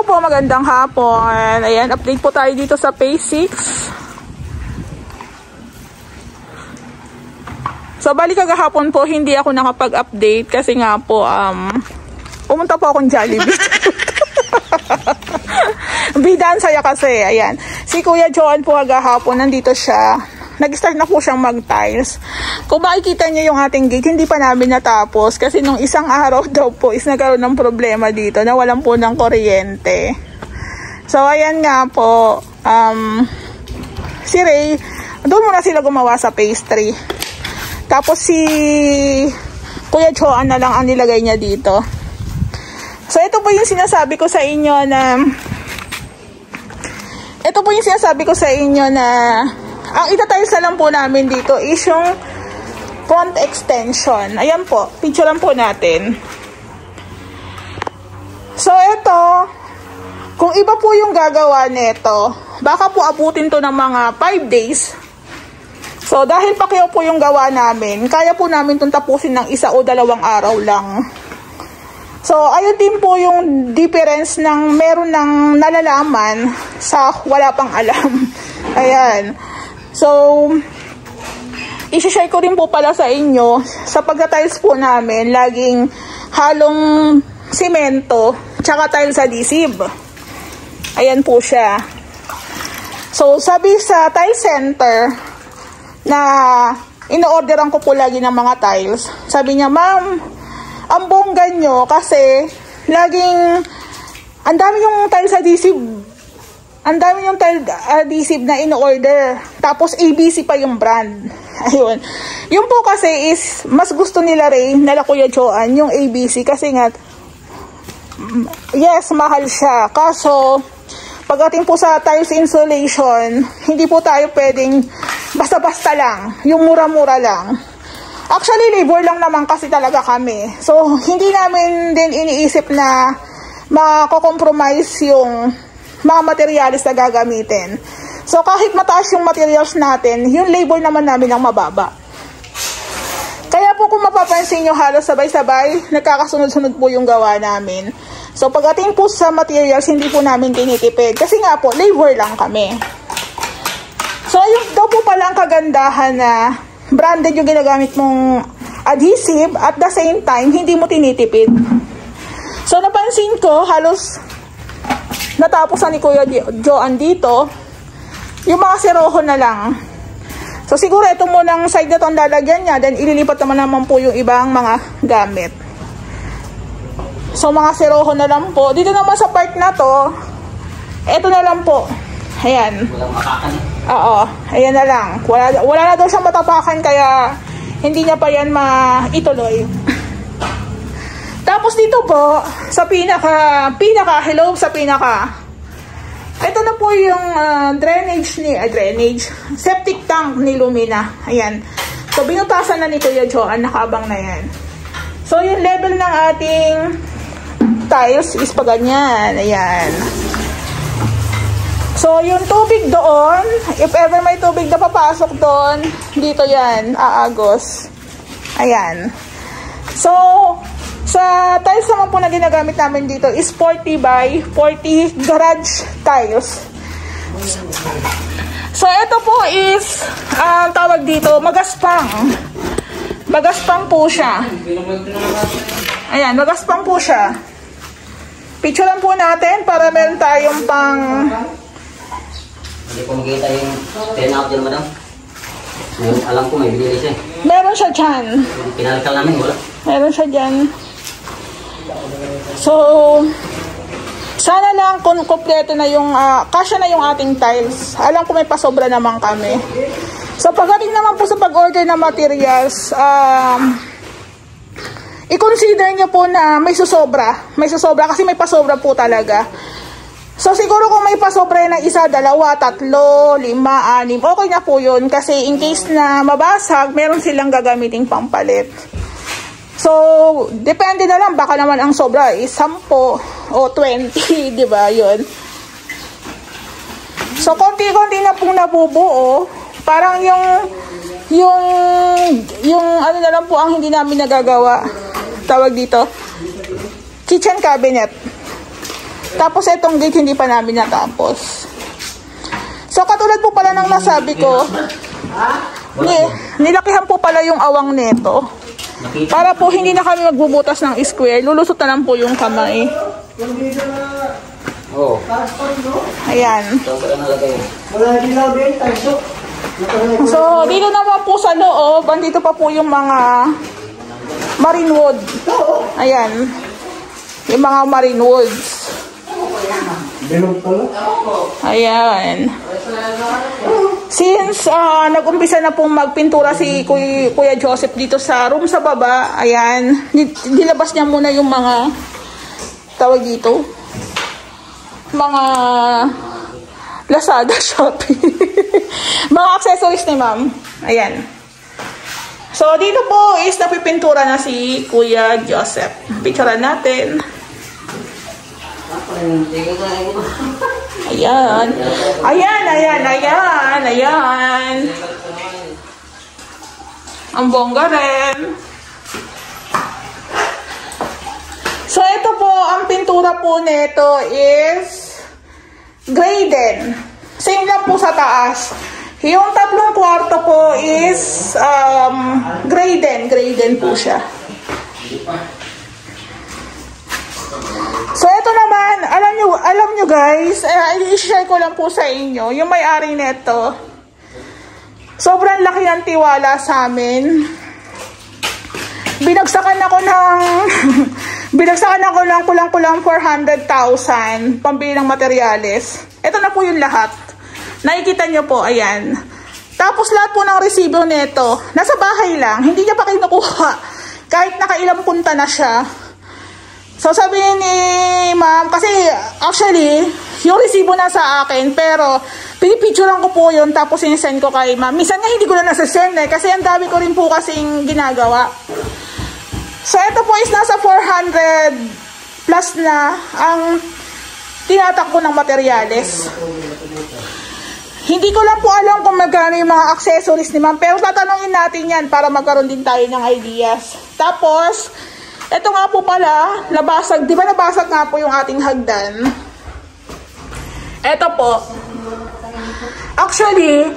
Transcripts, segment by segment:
po, magandang hapon. Ayan, update po tayo dito sa Phase 6. So, bali kagahapon po, hindi ako nakapag-update kasi nga po, pumunta po akong Jollibee. Bidaan saya kasi, ayan. Si Kuya Joan po kagahapon, nandito siya. Nag-start na po siyang mag-tiles. Kung makikita niyo yung ating gate, hindi pa namin natapos. Kasi nung isang araw daw po is nagkaroon ng problema dito. Nawalan po ng kuryente. So, ayan nga po. Si Ray, doon muna sila gumawa sa Phase 3. Tapos si Kuya Joan na lang ang nilagay niya dito. So, ito po yung sinasabi ko sa inyo na... Ito po yung sinasabi ko sa inyo na... Ang itatiles na lang po namin dito is yung front extension. Ayan po, picturean po natin. So, ito, kung iba po yung gagawa nito, baka po abutin to ng mga 5 days. So, dahil pakyaw po yung gawa namin, kaya po namin itong tapusin ng 1 o 2 araw lang. So, ayun din po yung difference ng meron ng nalalaman sa wala pang alam. Ayan. So, isi-share ko rin po pala sa inyo, sa pagka-tiles po namin, laging halong simento, tsaka tiles adhesive. Ayan po siya. So, sabi sa tile center, na ino-orderan ko po lagi ng mga tiles, sabi niya, ma'am, ang bongga nyo, kasi, laging, ang dami yung tiles adhesive, ang dami yung tile adhesive na in-order. Tapos ABC pa yung brand. Ayun. Yung po kasi is, mas gusto nila rin, nila Kuya Joan, yung ABC. Kasi nga, yes, mahal siya. Kaso, pagdating po sa tiles insulation, hindi po tayo pwedeng basta-basta lang. Yung mura-mura lang. Actually, labor lang naman kasi talaga kami. So, hindi namin din iniisip na mako-compromise yung mga materials na gagamitin. So, kahit mataas yung materials natin, yung labor naman namin ang mababa. Kaya po kung mapapansin nyo, halos sabay-sabay, nagkakasunod-sunod po yung gawa namin. So, pagdating po sa materials, hindi po namin tinitipid. Kasi nga po, labor lang kami. So, ayun daw po pala ang kagandahan na branded yung ginagamit mong adhesive at the same time, hindi mo tinitipid. So, napansin ko, halos natapos na ni Kuya Joan dito, yung mga seroho na lang. So, siguro ito munang side na ito ang lalagyan niya, then ililipat naman po yung ibang mga gamit. So, mga seroho na lang po. Dito naman sa part na to, ito na lang po. Ayan. Walang matapakan. Oo, ayan na lang. Wala na daw siyang matapakan, kaya hindi niya pa yan maituloy. Tapos dito po, sa pinaka, ito na po yung septic tank ni Lumina. Ayan. So, binutasan na ni Kuya Joan, nakabang na yan. So, yung level ng ating tiles is pa ganyan. Ayan. So, yung tubig doon, if ever may tubig na papasok doon, dito yan, aagos. Ayan. So, sa tiles naman po na ginagamit namin dito is 40 by 40 garage tiles. So, ito po is, tawag dito, magaspang. Magaspang po siya. Ayan, magaspang po siya. Picturean po natin para meron tayong pang... Hindi po makita yung turn out dyan, madam. Alam ko may binili siya. Meron siya dyan. Pinalkal namin, wala. Meron siya dyan. So, sana lang kung kompleto na yung, kasya na yung ating tiles. Alam ko may pasobra naman kami. So, pagdating naman po sa pag-order ng materials, i-consider nyo po na may susobra. May susobra kasi may pasobra po talaga. So, siguro kung may pasobra na 1, 2, 3, 5, 6, okay na po yun. Kasi in case na mabasag, meron silang gagamiting pampalit. So, depende na lang. Baka naman ang sobra is 10 o 20, di ba? Yun. So, konti-konti na pong nabubuo. Parang yung ano na lang po ang hindi namin nagagawa. Tawag dito, kitchen cabinet. Tapos itong gate hindi pa namin natapos. So katulad po pala ng nasabi ko, nilakihan po pala yung awang neto. Para po hindi na kami magbubutas ng square, lulusot na lang po yung kamay. Oh. Ayan. So, dito naman po sa loob, andito pa po yung mga marine wood. Ayan. Yung mga marine woods. Ayan. Since nag-umpisa na pong magpintura si Kuya Joseph dito sa room sa baba, ayan, nilabas niya muna yung mga tawag dito, mga Lazada, Shopee. Mga accessories ni ma'am. Ayan. So, dito po is napipintura na si Kuya Joseph. Picturean natin. Ayan. Ayan, ayan, ayan, ayan. Ang bongga rin. So, ito po, ang pintura po nito is graded. Same lang po sa taas. Yung 3 kwarto po is graded po siya. So, ito naman, alam nyo guys, i-share ko lang po sa inyo, yung may-ari nito, sobrang laki ng tiwala sa amin. Binagsakan ako ng kulang-kulang 400,000 pambili ng materyales. Ito na po yung lahat. Nakikita nyo po, ayan. Tapos lahat po ng resibo nito, nasa bahay lang, hindi niya pa kinukuha. Kahit nakailang punta na siya. So sabi ni ma'am, kasi actually, yung resibo na sa akin, pero pinipicturean ko po yun, tapos sinesend ko kay ma'am. Minsan nga hindi ko na nasasend kasi ang dami ko rin po kasing ginagawa. So ito po is nasa 400 plus na ang tinatakbo ng materyales. Hindi ko lang po alam kung magkano yung mga accessories ni ma'am, pero tatanungin natin yan para magkaroon din tayo ng ideas. Tapos, ito nga po pala, nabasag, di ba nabasag nga po yung ating hagdan? Ito po. Actually,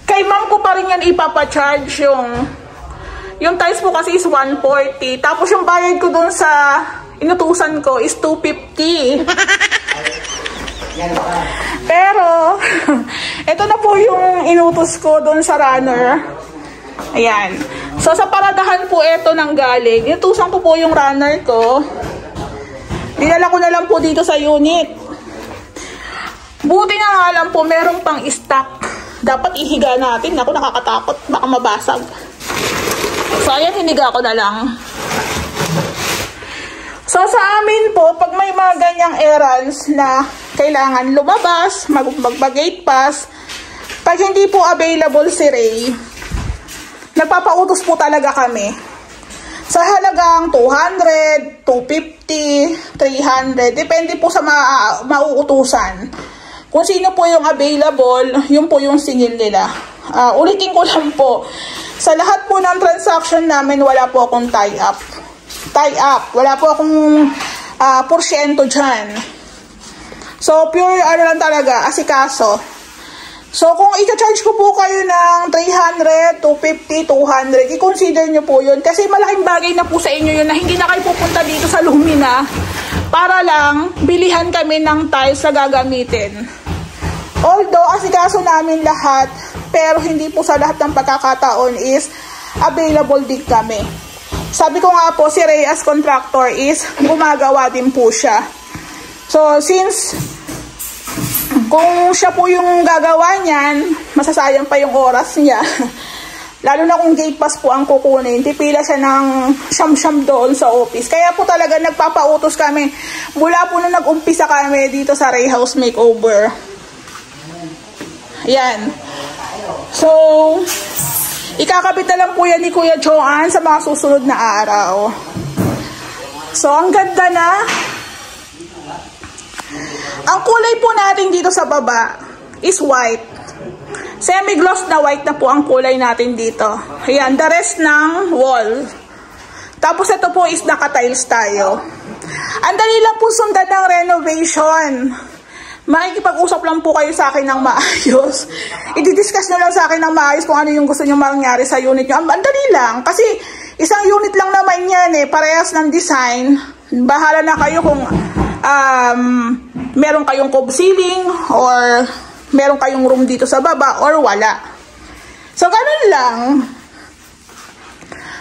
kay ma'am ko pa rin yan ipapacharge yung tiles po kasi is 140. Tapos yung bayad ko dun sa inutusan ko is 250. Pero, ito na po yung inutos ko dun sa runner. Ayan. So, sa paradahan po ito nang galing. Inutusan ko po yung runner ko. Dinala ko na lang po dito sa unit. Buti na nga lang po, merong pang stock. Dapat ihiga natin. Ako, nakakatakot. Baka mabasag. So, ayan, hiniga ko na lang. So, sa amin po, pag may mga ganyang errands na kailangan lumabas, mag-gate pass, pag hindi po available si Ray, nagpapautos po talaga kami. Sa halagang 200, 250, 300, depende po sa mauutusan. Kung sino po yung available, yun po yung singil nila. Ulitin ko lang po, sa lahat po ng transaction namin, wala po akong tie-up. Wala po akong porsyento dyan. So, pure ano lang talaga, asikaso. So, kung i-charge ko po kayo ng 300, 250, 200, i-consider nyo po yun. Kasi malaking bagay na po sa inyo yun na hindi na kayo pupunta dito sa Lumina para lang bilihan kami ng tiles na gagamitin. Although, asikaso namin lahat, pero hindi po sa lahat ng pagkakataon is available din kami. Sabi ko nga po, si Ray as contractor is gumagawa din po siya. So, since kung siya po yung gagawa niyan, masasayang pa yung oras niya. Lalo na kung gate pass po ang kukunin, pipila siya ng siyam-siyam doon sa office. Kaya po talaga nagpapautos kami. Mula po nung nag-umpisa kami dito sa Ray House Makeover. Ayan. So, ikakabit na lang po yan ni Kuya Joanne sa mga susunod na araw. So, ang ganda na. Ang kulay po natin dito sa baba is white. Semi-gloss na white na po ang kulay natin dito. Ayan, the rest ng wall. Tapos ito po is naka-tiles tayo. Ang dali lang po sundan ng renovation. Makikipag-usap lang po kayo sa akin ng maayos. I-discuss nyo lang sa akin ng maayos kung ano yung gusto nyo mangyari sa unit nyo. Ang dali lang. Kasi isang unit lang naman yan eh. Parehas ng design. Bahala na kayo kung meron kayong cove ceiling or meron kayong room dito sa baba or wala. So, ganun lang.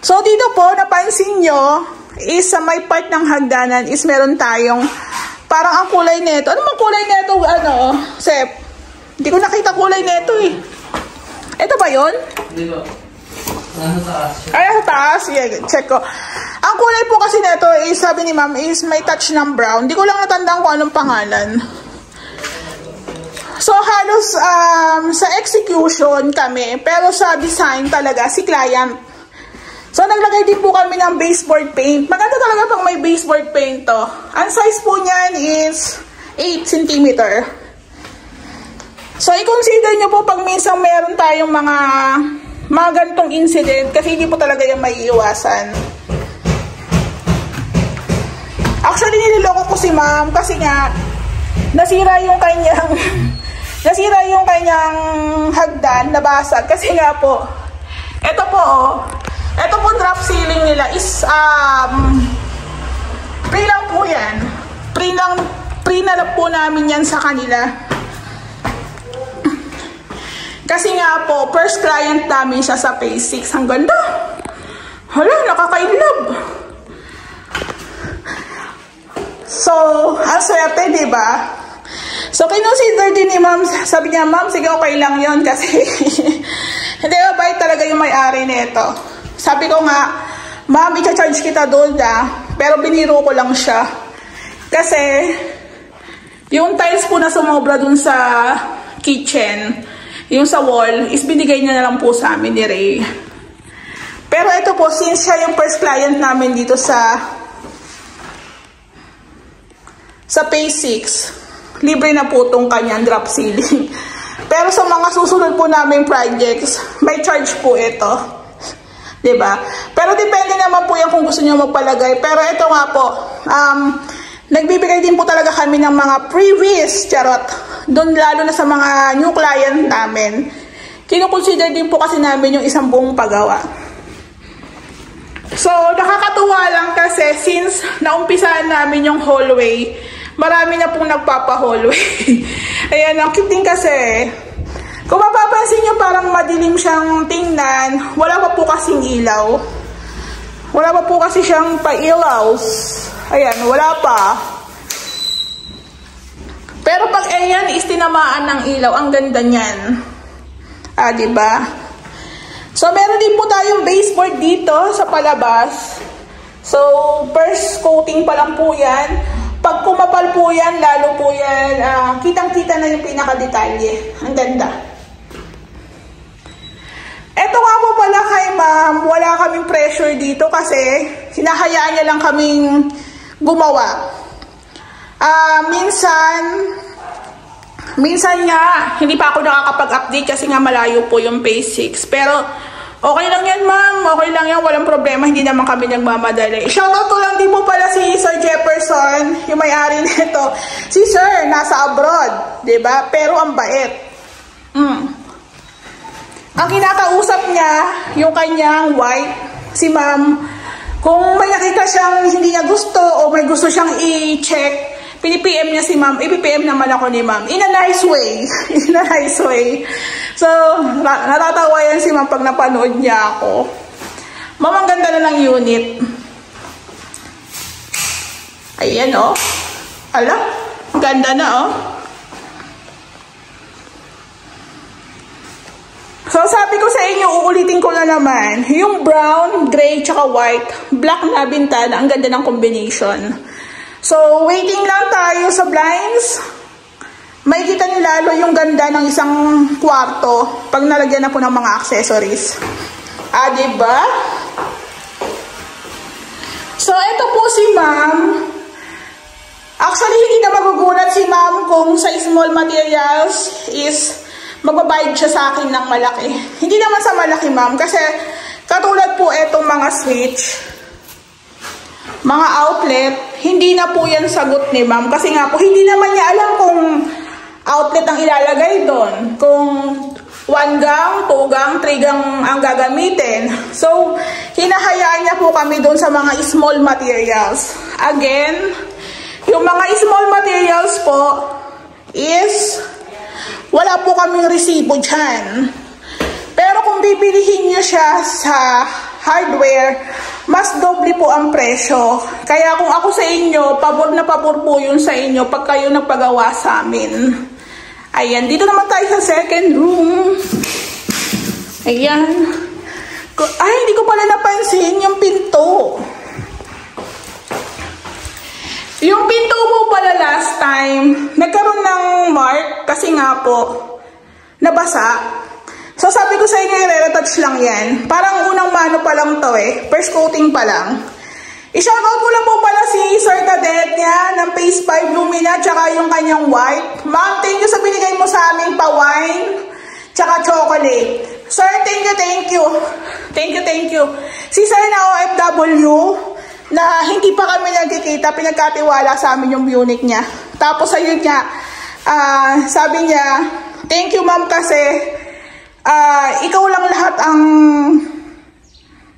So, dito po, napansin nyo, is sa may part ng hagdanan is meron tayong parang ang kulay nito. Ano mang kulay nito, Sep? Hindi ko nakita kulay nito eh. Ito ba yun? Hindi ba? Nasa taas. Ay, nasa taas? Yeah, check ko. Ang kulay po kasi nito is, sabi ni ma'am, is may touch ng brown. Hindi ko lang natandaan kung anong pangalan. So, halos sa execution kami, pero sa design talaga, si client. So, naglagay din po kami ng baseboard paint. Maganda talaga pang may baseboard paint to. Ang size po niyan is 8 cm. So, i-consider nyo po pag minsan meron tayong mga ganitong incident kasi hindi po talaga yung maiiwasan. Actually, nililoko ko si ma'am kasi nga nasira yung kanyang hagdan, nabasag. Kasi nga po, ito po drop ceiling nila is free lang po yan. Free na lang po namin yan sa kanila. Kasi nga po, first client namin siya sa phase 6. Ang ganda. Hala, nakaka-inlove. So, ang swerte, diba? So, kinonsider din ni ma'am. Sabi niya, ma'am, sige, okay lang yon kasi hindi ba bait talaga yung may-ari nito. Sabi ko nga, ma'am, i-charge kita doon pero biniro ko lang siya. Kasi, yung tiles po na sumobra dun sa kitchen, yung sa wall, is binigay niya na lang po sa amin ni Ray. Pero ito po, since siya yung first client namin dito sa phase 6, libre na po itong kanyang drop ceiling. Pero sa mga susunod po namin projects, may charge po ito. Diba? Pero depende naman po yan kung gusto nyo magpalagay. Pero ito nga po, nagbibigay din po talaga kami ng mga previous charot. Doon lalo na sa mga new client namin. Kinukonsider din po kasi namin yung isang buong paggawa. So, nakakatuwa lang kasi since naumpisahan namin yung hallway, marami na pong nagpapa-hallway. Ayan, ang cute din kasi. Kung mapapansin nyo, parang madilim siyang tingnan. Wala pa po kasing ilaw. Wala pa po kasi siyang pa-ilaws. Ayan, wala pa. Pero pag ayan is tinamaan ng ilaw, ang ganda niyan. Diba? So, meron din po tayong baseboard dito sa palabas. So, first coating pa lang po yan. Pag kumapal po yan, lalo po yan, kitang-kita na yung pinaka-detalye. Ang ganda. Eto nga po pala kay ma'am, wala kaming pressure dito kasi hinahayaan niya lang kaming gumawa. Minsan nga, hindi pa ako nakakapag-update kasi nga malayo po yung phase 6. Pero, okay lang yan ma'am, okay lang yan, walang problema, hindi naman kami nagmamadali. Shoutout ko lang din po pala si Sir Jefferson, yung may-ari nito. Si Sir, nasa abroad, diba? Pero ang bait. Ang kinakausap niya, yung kanyang wife, si ma'am, kung may nakita siyang hindi niya gusto o may gusto siyang i-check, pinipm niya si ma'am, ipipm naman ako ni ma'am. In a nice way. In a nice way. So, natatawa yan si ma'am pag napanood niya ako. Ma'am, ang ganda na ng unit. Ayan, oh. Ala, ganda na, oh. So, sabi ko sa inyo, uulitin ko na naman, yung brown, gray, tsaka white, black na bintana, ang ganda ng combination. So, waiting lang tayo sa blinds. Makikita niyo lalo yung ganda ng isang kwarto pag nalagyan na po ng mga accessories. Diba? So, ito po si ma'am. Actually, hindi na magugulat si ma'am kung sa small materials is magbabayad siya sa akin ng malaki. Hindi naman sa malaki, ma'am, kasi katulad po etong mga switch, mga outlet, hindi na po yan sagot ni ma'am. Kasi nga po, hindi naman niya alam kung outlet ang ilalagay doon. Kung 1 gang, 2 gang, 3 gang ang gagamitin. So, hinahayaan niya po kami doon sa mga small materials. Again, yung mga small materials po is wala po kaming resibo dyan. Pero kung bibilihin niyo siya sa hardware, mas doble po ang presyo. Kaya kung ako sa inyo, pabor na pabor po yun sa inyo pag kayo nagpagawa sa amin. Ayan, dito naman tayo sa second room. Ayan. Ay, hindi ko pala napansin yung pinto. Yung pinto po pala last time, nagkaroon ng mark kasi nga po, nabasa. So sabi ko sa inyo, i-retouch lang yan. Parang unang mano pa lang to eh. First coating pa lang. I-shoutout ko lang po pala si Sir Cadet niya ng Phase 5 Lumina tsaka yung kanyang white. Ma'am, thank you sa binigay mo sa aming pa-wine tsaka chocolate. Sir, thank you, thank you. Thank you, thank you. Si Sir na OFW na hindi pa kami nagkikita, pinagkatiwala sa amin yung unit niya. Tapos ayun niya, sabi niya, thank you ma'am kasi ikaw lang lahat ang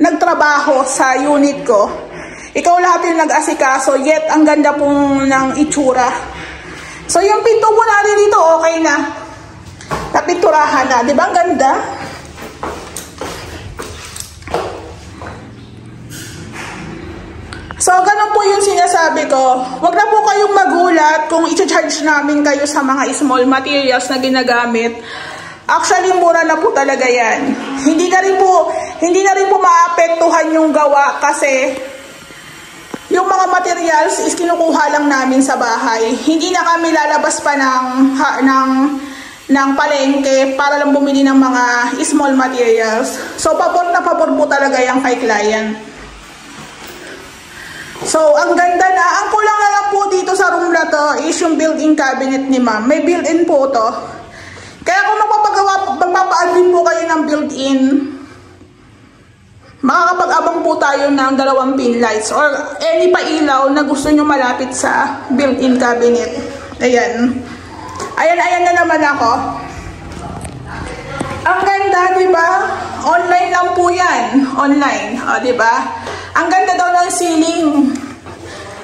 nagtrabaho sa unit ko. Ikaw lahat yung nag-asikaso, yet ang ganda pong ng itsura. So yung pinto mo natin dito, okay na. Napinturahan na, di ba ang ganda? So ganun po yung sinasabi ko. Huwag na po kayong magulat kung i-charge namin kayo sa mga small materials na ginagamit. Actually, mura na po talaga yan. Hindi na rin po maapektuhan yung gawa kasi yung mga materials is kinukuha lang namin sa bahay. Hindi na kami lalabas pa ng palengke para lang bumili ng mga small materials. So, pabor na pabor po talaga yan kay client. So, ang ganda na. Ang kulang na lang po dito sa room na to is yung built-in cabinet ni ma'am. May built-in po to. Kaya kung magpapa-admin po kayo ng built-in, makakapag-abang po tayo ng 2 pin lights or any pa ilaw na gusto nyo malapit sa built-in cabinet. Ayan. Ayan na naman ako. Ang ganda, di ba? Online lang po yan. Online. O, di ba? Ang ganda daw ng ceiling.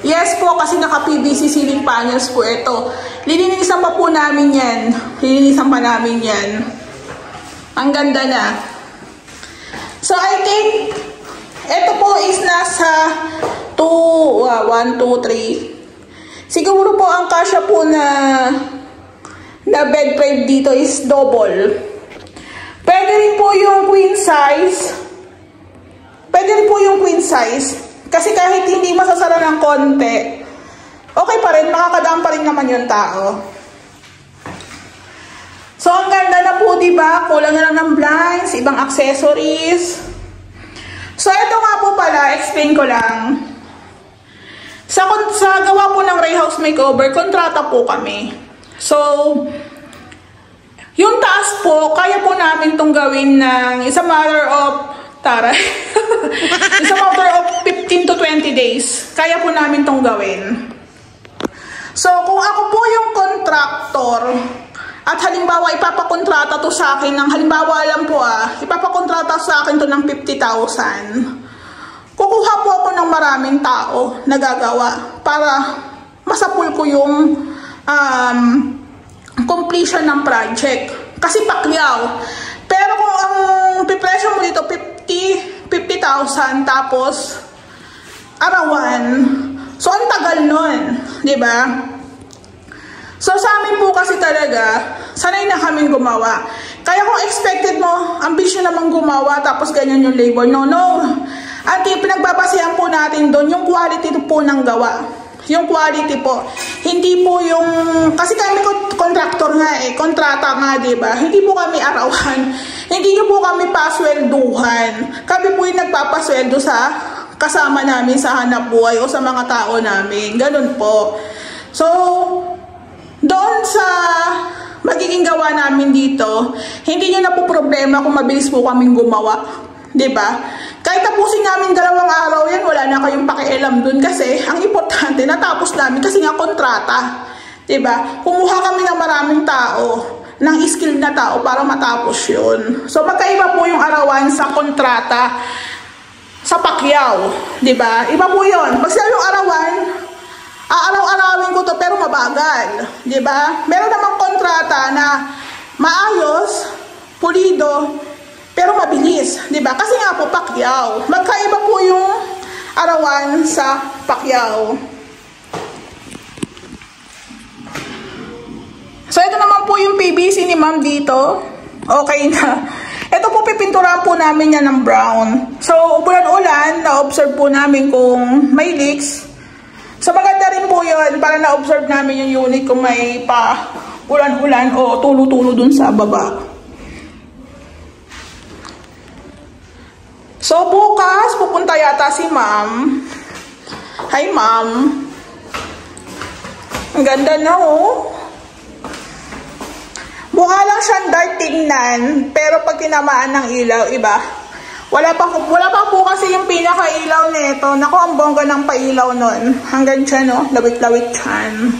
Yes po, kasi naka-PVC ceiling panels po ito. Lilinisan pa po namin yan. Lilinisan pa namin yan. Ang ganda na. So, I think, ito po is nasa 1, 2, 3. Siguro po ang kasya po na bed frame dito is double. Pwede rin po yung queen size. Pwede rin po yung queen size. Kasi kahit hindi masasara ng konti, okay pa rin, makakadaan pa rin naman yung tao. So, ang ganda na po, diba? Kulang na lang ng blinds, ibang accessories. So, ito nga po pala, explain ko lang. Sa gawa po ng Ray House Makeover, kontrata po kami. So, yung taas po, kaya po namin itong gawin ng it's a matter of, it's a matter of 15 to 20 days. Kaya po namin itong gawin. So, kung ako po yung contractor, at halimbawa, ipapakontrata to sa akin ng, halimbawa lang po ipapakontrata sa akin to ng 50,000. Kukuha po ako ng maraming tao na gagawa para masapul ko yung completion ng project. Kasi pakyaw. Pero kung ang pipresyo mo dito, 50,000 tapos arawan. So, ang tagal nun. Diba? So, sa amin po kasi talaga, sanay na kaming gumawa. Kaya kung expected mo, ambisyon namang gumawa, tapos ganyan yung labor. No. At pinagbabasehan po natin doon, yung quality po ng gawa. Yung quality po. Hindi po yung, kasi kami contractor nga kontrata nga, diba? Hindi po kami arawan. Hindi nyo po kami paswelduhan. Kami po yung nagpapasweldo sa kasama namin sa hanap buhay o sa mga tao namin. Ganun po. So, doon sa magiging gawa namin dito, hindi nyo na po problema kung mabilis po kaming gumawa. Diba? Kahit tapusin namin 2 araw yan, wala na kayong pakialam dun kasi ang importante, natapos namin kasi nga kontrata. Diba? Kumuha kami ng maraming tao, ng skilled na tao para matapos yun. So magkaiba po yung arawan sa kontrata sa Pacquiao. Diba? Iba po yun. Pag sa yung arawan, aaraw-arawin ko to pero mabagal. Diba? Meron namang kontrata na maayos, pulido, pero mabilis, 'di ba? Kasi nga po Pacquiao. Magkaiba po yung arawan sa Pacquiao. So ito naman po yung PVC ni Ma'am dito. Okay na. Ito po pipinturahan po namin yan ng brown. So ulan-ulan, na-observe po namin kung may leaks. So maganda rin po 'yon para na-observe namin yung unit kung may pa ulan-ulan o tulo-tulo dun sa baba. So, bukas, pupunta yata si Ma'am. Hi, Ma'am. Ang ganda na, oh. Mukha lang siyang dark tingnan, pero pag tinamaan ng ilaw, iba. Wala pa po kasi yung pinaka-ilaw nito. Naku, ang bongga ng pailaw nun. Hanggang siya, no? Lawit-lawit siyan.